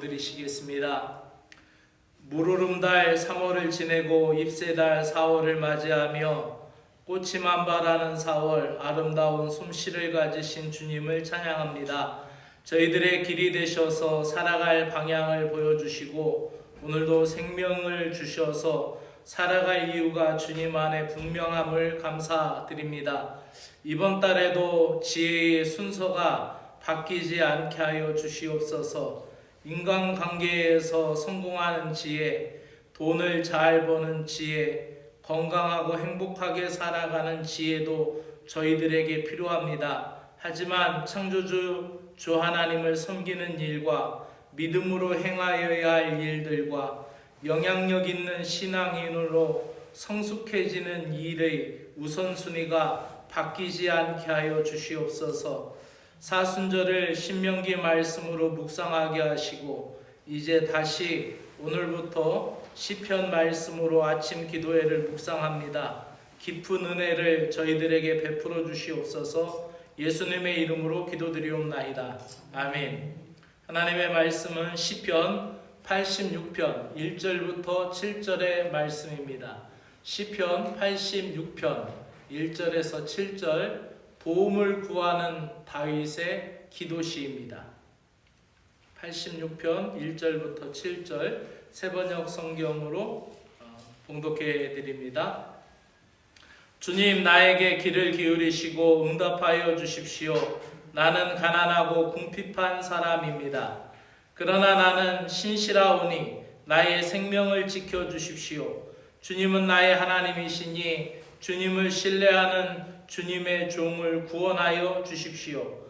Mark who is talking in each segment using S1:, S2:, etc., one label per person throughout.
S1: 드리시겠습니다. 물오름달 3월을 지내고 잎새달 4월을 맞이하며 꽃이 만발하는 4월 아름다운 솜씨를 가지신 주님을 찬양합니다. 저희들의 길이 되셔서 살아갈 방향을 보여주시고 오늘도 생명을 주셔서 살아갈 이유가 주님 안에 분명함을 감사드립니다. 이번 달에도 지혜의 순서가 바뀌지 않게 하여 주시옵소서. 인간관계에서 성공하는 지혜, 돈을 잘 버는 지혜, 건강하고 행복하게 살아가는 지혜도 저희들에게 필요합니다. 하지만 창조주 주 하나님을 섬기는 일과 믿음으로 행하여야 할 일들과 영향력 있는 신앙인으로 성숙해지는 일의 우선순위가 바뀌지 않게 하여 주시옵소서. 사순절을 신명기 말씀으로 묵상하게 하시고 이제 다시 오늘부터 시편 말씀으로 아침 기도회를 묵상합니다. 깊은 은혜를 저희들에게 베풀어 주시옵소서. 예수님의 이름으로 기도드리옵나이다. 아멘. 하나님의 말씀은 시편 86편 1절부터 7절의 말씀입니다. 시편 86편 1절에서 7절 도움을 구하는 다윗의 기도시입니다. 86편 1절부터 7절 세번역 성경으로 봉독해 드립니다. 주님, 나에게 귀를 기울이시고 응답하여 주십시오. 나는 가난하고 궁핍한 사람입니다. 그러나 나는 신실하오니 나의 생명을 지켜주십시오. 주님은 나의 하나님이시니 주님을 신뢰하는 주님의 종을 구원하여 주십시오.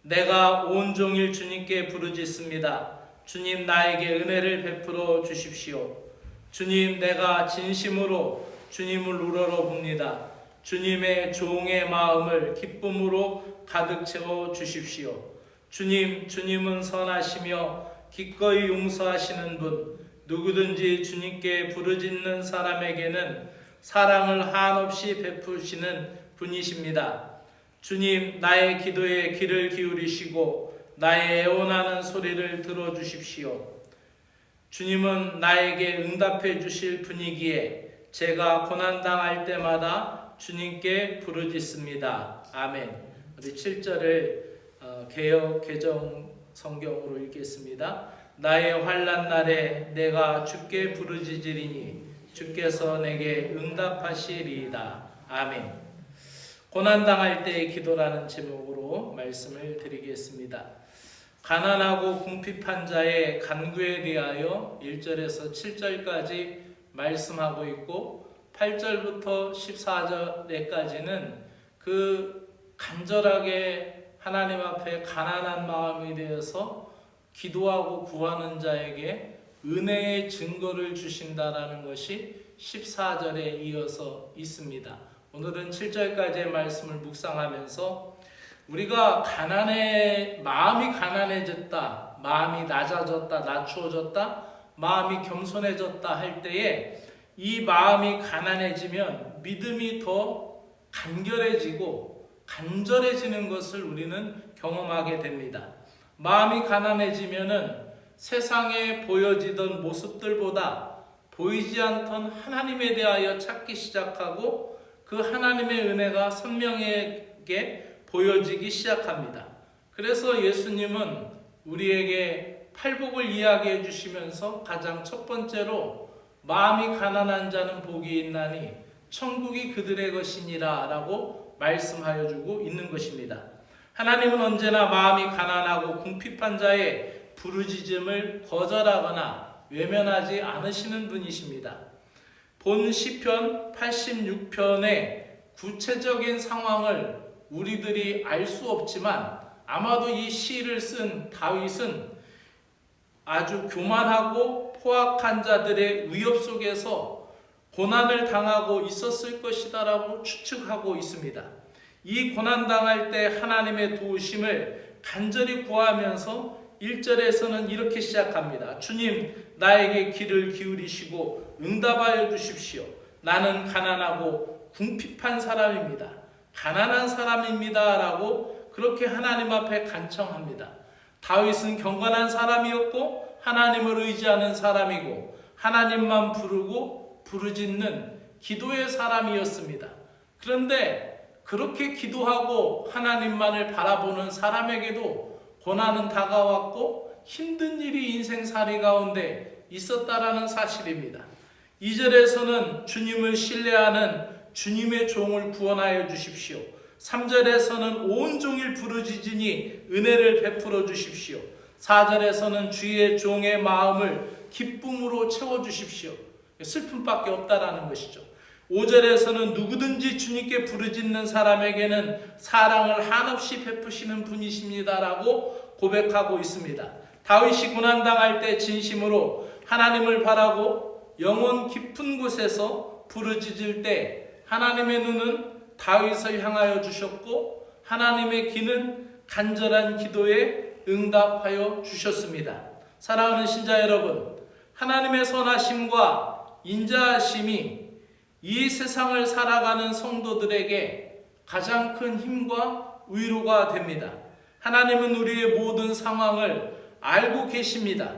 S1: 내가 온종일 주님께 부르짖습니다. 주님, 나에게 은혜를 베풀어 주십시오. 주님, 내가 진심으로 주님을 우러러봅니다. 주님의 종의 마음을 기쁨으로 가득 채워 주십시오. 주님은 선하시며 기꺼이 용서하시는 분, 누구든지 주님께 부르짖는 사람에게는 사랑을 한없이 베푸시는 분이십니다. 주님, 나의 기도에 귀를 기울이시고 나의 애원하는 소리를 들어주십시오. 주님은 나에게 응답해 주실 분이기에 제가 고난당할 때마다 주님께 부르짖습니다. 아멘. 우리 7절을 개역 개정 성경으로 읽겠습니다. 나의 환난 날에 내가 주께 부르짖으리니 주께서 내게 응답하시리이다. 아멘. 고난당할 때의 기도라는 제목으로 말씀을 드리겠습니다. 가난하고 궁핍한 자의 간구에 대하여 1절에서 7절까지 말씀하고 있고 8절부터 14절에까지는 그 간절하게 하나님 앞에 가난한 마음에 대해서 기도하고 구하는 자에게 은혜의 증거를 주신다라는 것이 14절에 이어서 있습니다. 오늘은 7절까지의 말씀을 묵상하면서 우리가 마음이 가난해졌다, 마음이 낮아졌다, 낮추어졌다, 마음이 겸손해졌다 할 때에 이 마음이 가난해지면 믿음이 더 간결해지고 간절해지는 것을 우리는 경험하게 됩니다. 마음이 가난해지면은 세상에 보여지던 모습들보다 보이지 않던 하나님에 대하여 찾기 시작하고 그 하나님의 은혜가 선명하게 보여지기 시작합니다. 그래서 예수님은 우리에게 팔복을 이야기해 주시면서 가장 첫 번째로 마음이 가난한 자는 복이 있나니 천국이 그들의 것이니라 라고 말씀하여 주고 있는 것입니다. 하나님은 언제나 마음이 가난하고 궁핍한 자의 부르짖음을 거절하거나 외면하지 않으시는 분이십니다. 본 시편 86편의 구체적인 상황을 우리들이 알 수 없지만 아마도 이 시를 쓴 다윗은 아주 교만하고 포악한 자들의 위협 속에서 고난을 당하고 있었을 것이다라고 추측하고 있습니다. 이 고난당할 때 하나님의 도우심을 간절히 구하면서 1절에서는 이렇게 시작합니다. 주님, 나에게 귀를 기울이시고 응답하여 주십시오. 나는 가난하고 궁핍한 사람입니다. 가난한 사람입니다 라고 그렇게 하나님 앞에 간청합니다. 다윗은 경건한 사람이었고 하나님을 의지하는 사람이고 하나님만 부르고 부르짖는 기도의 사람이었습니다. 그런데 그렇게 기도하고 하나님만을 바라보는 사람에게도 고난은 다가왔고 힘든 일이 인생살이 가운데 있었다라는 사실입니다. 2절에서는 주님을 신뢰하는 주님의 종을 구원하여 주십시오. 3절에서는 온종일 부르짖으니 은혜를 베풀어 주십시오. 4절에서는 주의 종의 마음을 기쁨으로 채워주십시오. 슬픔밖에 없다라는 것이죠. 5절에서는 누구든지 주님께 부르짖는 사람에게는 사랑을 한없이 베푸시는 분이십니다라고 고백하고 있습니다. 다윗이 고난당할 때 진심으로 하나님을 바라고 영혼 깊은 곳에서 부르짖을 때 하나님의 눈은 다윗을 향하여 주셨고 하나님의 귀는 간절한 기도에 응답하여 주셨습니다. 사랑하는 신자 여러분, 하나님의 선하심과 인자하심이 이 세상을 살아가는 성도들에게 가장 큰 힘과 위로가 됩니다. 하나님은 우리의 모든 상황을 알고 계십니다.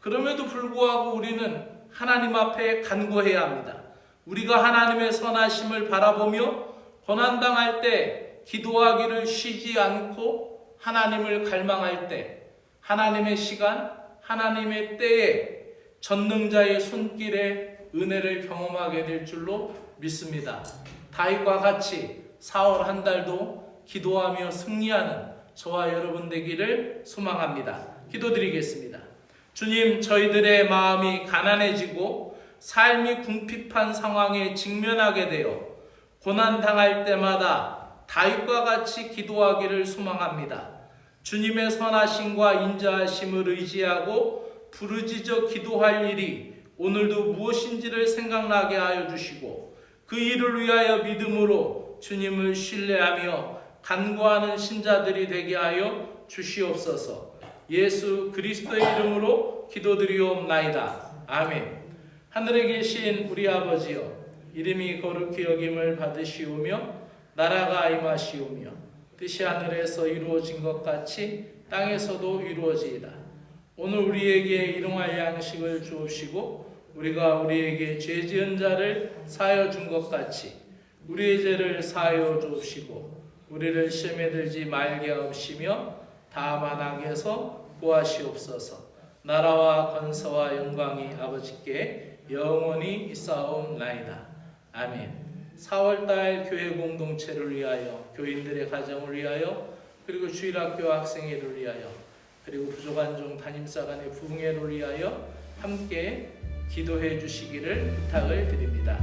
S1: 그럼에도 불구하고 우리는 하나님 앞에 간구해야 합니다. 우리가 하나님의 선하심을 바라보며 고난당할 때 기도하기를 쉬지 않고 하나님을 갈망할 때 하나님의 시간, 하나님의 때에 전능자의 손길에 은혜를 경험하게 될 줄로 믿습니다. 다윗과 같이 사흘 한 달도 기도하며 승리하는 저와 여러분 되기를 소망합니다. 기도드리겠습니다. 주님, 저희들의 마음이 가난해지고 삶이 궁핍한 상황에 직면하게 되어 고난당할 때마다 다윗과 같이 기도하기를 소망합니다. 주님의 선하심과 인자하심을 의지하고 부르짖어 기도할 일이 오늘도 무엇인지를 생각나게 하여 주시고 그 일을 위하여 믿음으로 주님을 신뢰하며 간구하는 신자들이 되게 하여 주시옵소서. 예수 그리스도의 이름으로 기도드리옵나이다. 아멘. 하늘에 계신 우리 아버지여, 이름이 거룩히 여김을 받으시오며 나라가 임하시오며 뜻이 하늘에서 이루어진 것 같이 땅에서도 이루어지이다. 오늘 우리에게 일용할 양식을 주옵시고 우리가 우리에게 죄 지은 자를 사하여 준 것 같이 우리의 죄를 사하여 주옵시고 우리를 시험에 들지 말게 하옵시며 다만 악에서 구하시옵소서. 나라와 권세와 영광이 아버지께 영원히 있사옵나이다. 아멘. 4월달 교회 공동체를 위하여, 교인들의 가정을 위하여, 그리고 주일학교 학생회를 위하여, 그리고 부족한 종 담임사관의 부흥회를 위하여 함께 기도해 주시기를 부탁을 드립니다.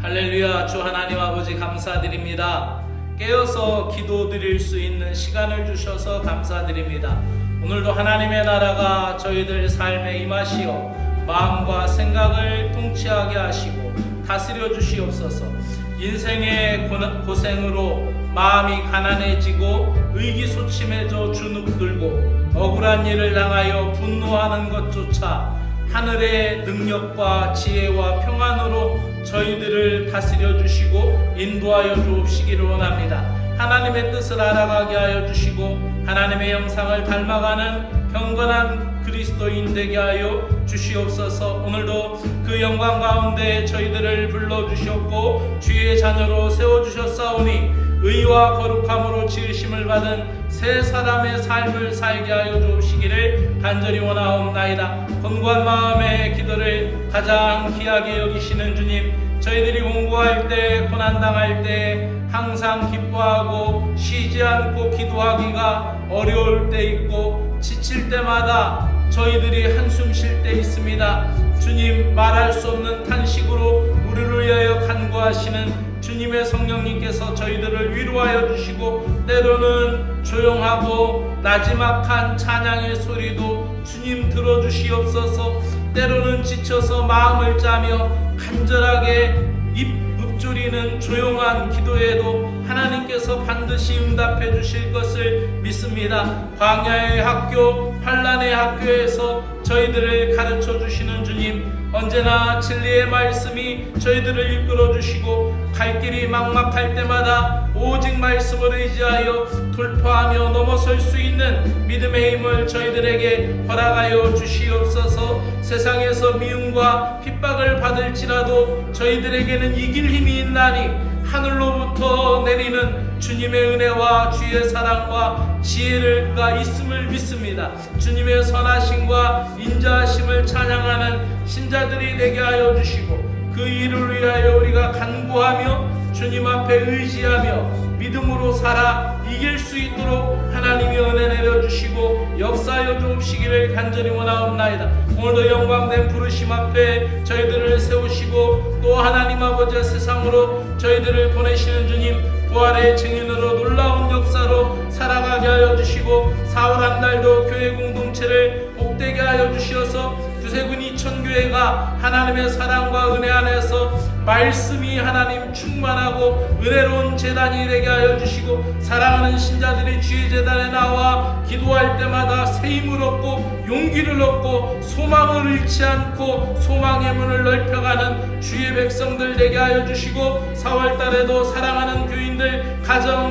S1: 할렐루야. 주 하나님 아버지 감사드립니다. 깨어서 기도드릴 수 있는 시간을 주셔서 감사드립니다. 오늘도 하나님의 나라가 저희들 삶에 임하시어 마음과 생각을 통치하게 하시고 다스려 주시옵소서. 인생의 고생으로 마음이 가난해지고 의기소침해져 주눅들고 억울한 일을 당하여 분노하는 것조차 하늘의 능력과 지혜와 평안으로 저희들을 다스려 주시고 인도하여 주옵시기를 원합니다. 하나님의 뜻을 알아가게 하여 주시고 하나님의 형상을 닮아가는 경건한 그리스도인 되게 하여 주시옵소서. 오늘도 그 영광 가운데 저희들을 불러주셨고 주의 자녀로 세워주셨사오니 의와 거룩함으로 지으심을 받은 새 사람의 삶을 살게 하여 주시기를 간절히 원하옵나이다. 건고한 마음의 기도를 가장 귀하게 여기시는 주님, 저희들이 공부할 때, 고난당할 때 항상 기뻐하고 쉬지 않고 기도하기가 어려울 때 있고 지칠 때마다 저희들이 한숨 쉴 때 있습니다. 주님, 말할 수 없는 탄식으로 우리를 위하여 간구하시는 주님의 성령님께서 저희들을 위로하여 주시고 때로는 조용하고 나지막한 찬양의 소리도 주님 들어주시옵소서. 때로는 지쳐서 마음을 짜며 간절하게 읊조리는 조용한 기도에도 하나님께서 반드시 응답해 주실 것을 믿습니다. 광야의 학교, 환난의 학교에서 저희들을 가르쳐 주시는 주님, 언제나 진리의 말씀이 저희들을 이끌어 주시고 갈 길이 막막할 때마다 오직 말씀을 의지하여 돌파하며 넘어설 수 있는 믿음의 힘을 저희들에게 허락하여 주시옵소서. 세상에서 미움과 핍박을 받을지라도 저희들에게는 이길 힘이 있나니 하늘로부터 내리는 주님의 은혜와 주의 사랑과 지혜가 있음을 믿습니다. 주님의 선하심과 인자하심을 찬양하는 신자들이 되게 하여 주시고 그 일을 위하여 우리가 간구하며 주님 앞에 의지하며 믿음으로 살아 이길 수 있도록 하나님이 은혜 내려주시고 역사하여 주옵시기를 간절히 원하옵나이다. 오늘도 영광된 부르심 앞에 저희들을 세우시고 또 하나님 아버지의 세상으로 저희들을 보내시는 주님 부활의 증인으로 놀라운 역사로 살아가게 하여 주시고 4월 한 달도 교회 공동체를 복되게 하여 주시어서 두세군 이천교회가 하나님의 사랑과 은혜 안에서 말씀이 하나님 충만하고 은혜로운 제단이 되게 하여 주시고 사랑하는 신자들이 주의 제단에 나와 기도할 때마다 새 힘을 얻고 용기를 얻고 소망을 잃지 않고 소망의 문을 넓혀가는 주의 백성들 되게 하여 주시고 4월 달에도 사랑하는 교인들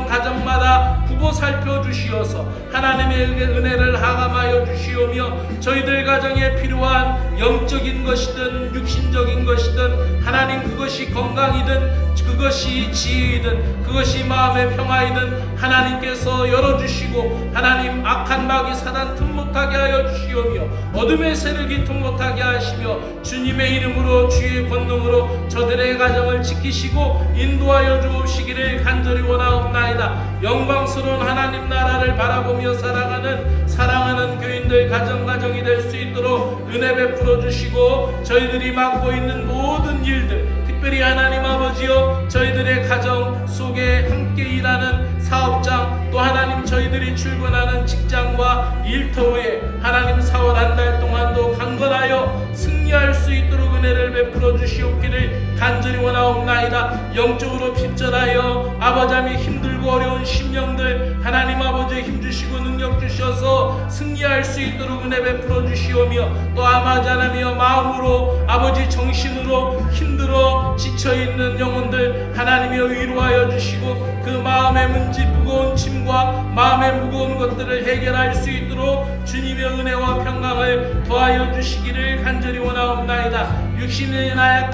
S1: 가정마다 후보 살펴주시어서 하나님의 은혜를 하감하여 주시오며 저희들 가정에 필요한 영적인 것이든 육신적인 것이든 하나님 그것이 건강이든 그것이 지혜이든 그것이 마음의 평화이든 하나님께서 열어주시고 하나님 악한 마귀 사단 틈 못하게 하여 주시오며 어둠의 세력이 틈 못하게 하시며 주님의 이름으로 주의 권능으로 저들의 가정을 지키시고 인도하여 주옵시기를 간절히 원하옵나이다. 영광스러운 하나님 나라를 바라보며 살아가는 사랑하는 교인들 가정이 될 수 있도록 은혜 베풀어 주시고 저희들이 맡고 있는 모든 일들 특별히 하나님 아버지여 저희들의 가정 속에 함께 일하는 사업장 또 하나님 저희들이 출근하는 직장과 일터에 하나님 4월 한 달 동안도 강건하여 승리할 수 있도록 은혜를 베풀어 주시옵기를 간절히 원하옵나이다. 영적으로 핍절하여 아버지함이 힘들고 어려운 심령들 하나님 아버지 힘주시고 능력 주셔서 승리할 수 있도록 은혜 베풀어 주시오며 또 아마자나며 마음으로 아버지 정신으로 힘들어 지쳐있는 영혼들 하나님이여 위로하여 주시고 그 마음의 문제 무거운 짐과 마음의 무거운 것들을 해결할 수 있도록 주님의 은혜와 평강을 더하여 주시기를 간절히 원하옵나이다. 육신의 나약